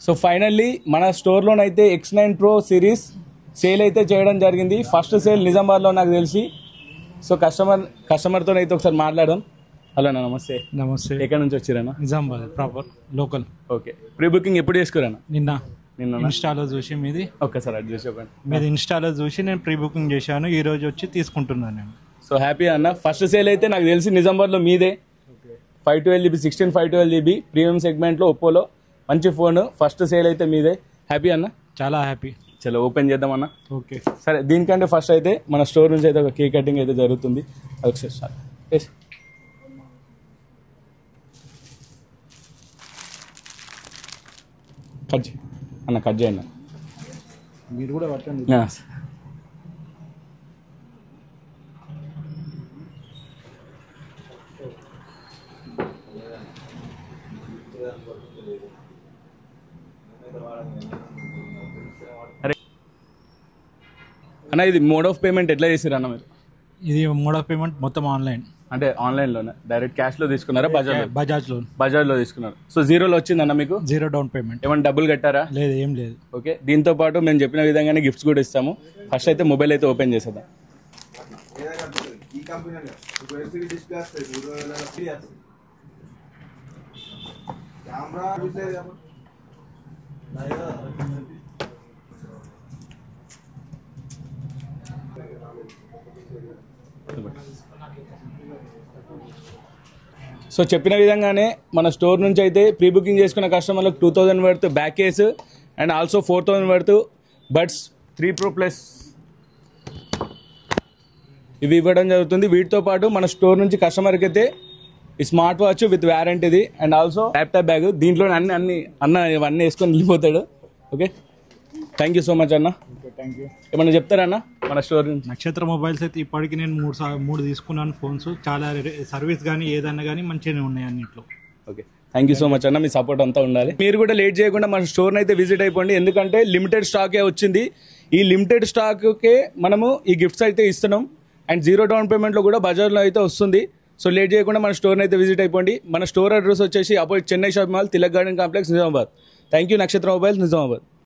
So finally మన స్టోర్లోనైతే X9 Pro series sale అయితే చేయడం జరిగింది. ఫస్ట్ సేల్ నిజామాబాద్లో నాకు తెలిసి. సో కస్టమర్తో అయితే ఒకసారి మాట్లాడదాం. హలో అన్న, నమస్తే. నమస్తే. ఎక్కడి నుంచి వచ్చారన్నా? Nizamabad proper local. Okay, pre booking ఎప్పుడు చేసుకురానా? నిన్న ఇన్స్టాలో చూసి మీది ఒక్కసారి అది చూసి ఒక మీది ఇన్స్టాలో చూసి నేను ప్రీ బుకింగ్ చేశాను. ఈ రోజు వచ్చి తీసుకుంటున్నాను నేను. సో హ్యాపీ అన్న. ఫస్ట్ సేల్ అయితే నాకు తెలిసి నిజామాబాద్లో మీదే. 512GB 16 512GB ప్రీమియం సెగ్మెంట్లో ఒప్పోలో మంచి ఫోన్. ఫస్ట్ సేల్ అయితే మీదే. హ్యాపీ అన్న? చాలా హ్యాపీ. చలో ఓపెన్ చేద్దామన్నా. ఓకే సరే, దీనికంటే ఫస్ట్ అయితే మన స్టోర్ నుంచి అయితే ఒక కేక్ కటింగ్ అయితే జరుగుతుంది. అది ఒకసారి స్టార్ట్. కట్ చేయి అన్న, కట్ చేయండి. మీరు కూడా పట్టండి. అన్న, ఇది మోడ్ ఆఫ్ పేమెంట్ ఎట్లా చేసారు అన్న మీరు? ఇది మోడ్ ఆఫ్ పేమెంట్ మొత్తం ఆన్లైన్. అంటే ఆన్లైన్లోనే డైరెక్ట్ క్యాష్లో తీసుకున్నారా? బజాజ్ లోన్ తీసుకున్నారు. సో జీరోలో వచ్చిందన్న మీకు? Zero down payment. ఏమైనా డబ్బులు కట్టారా? లేదు, ఏం లేదు. ఓకే, దీంతో పాటు మేము చెప్పిన విధంగానే గిఫ్ట్స్ కూడా ఇస్తాము. ఫస్ట్ అయితే మొబైల్ అయితే ఓపెన్ చేసేద్దాం. సో చెప్పిన విధంగానే మన స్టోర్ నుంచి అయితే ప్రీ బుకింగ్ చేసుకున్న కస్టమర్లకు 2000 worth back case and also 4000 worth buds 3 Pro Plus ఇవి ఇవ్వడం జరుగుతుంది. వీటితో పాటు మన స్టోర్ నుంచి కస్టమర్కి అయితే ఈ స్మార్ట్ వాచ్ విత్ వ్యారంటీది అండ్ ఆల్సో ల్యాప్టాప్ బ్యాగ్. దీంట్లో అన్న ఇవన్నీ వేసుకొని వెళ్ళిపోతాడు. Okay, thank you so much అన్న. Thank you. ఏమన్నా చెప్తారన్నా మన స్టోర్ నుంచి? నక్షత్ర మొబైల్స్ అయితే ఇప్పటికి నేను మూడు తీసుకున్నాను ఫోన్స్. చాలా సర్వీస్ కానీ ఏదన్నా కానీ మంచిగానే ఉన్నాయి అన్నింటిలో. Okay, thank you so much అన్న. మీ సపోర్ట్ అంతా ఉండాలి. మీరు కూడా లేట్ చేయకుండా మన స్టోర్ని అయితే విజిట్ అయిపోండి. ఎందుకంటే లిమిటెడ్ స్టాకే వచ్చింది. ఈ లిమిటెడ్ స్టాక్కే మనము ఈ గిఫ్ట్స్ అయితే ఇస్తున్నాం. అండ్ జీరో డౌన్ పేమెంట్లో కూడా బజార్లో అయితే వస్తుంది. సో లేట్ చేయకుండా మన స్టోర్ని అయితే విజిట్ అయిపోండి. మన స్టోర్ అడ్రస్ వచ్చేసి opposite Chennai shopping mall, Tilak garden complex, Nizamabad. Thank you నక్షత్ర మొబైల్స్, నిజామాబాద్.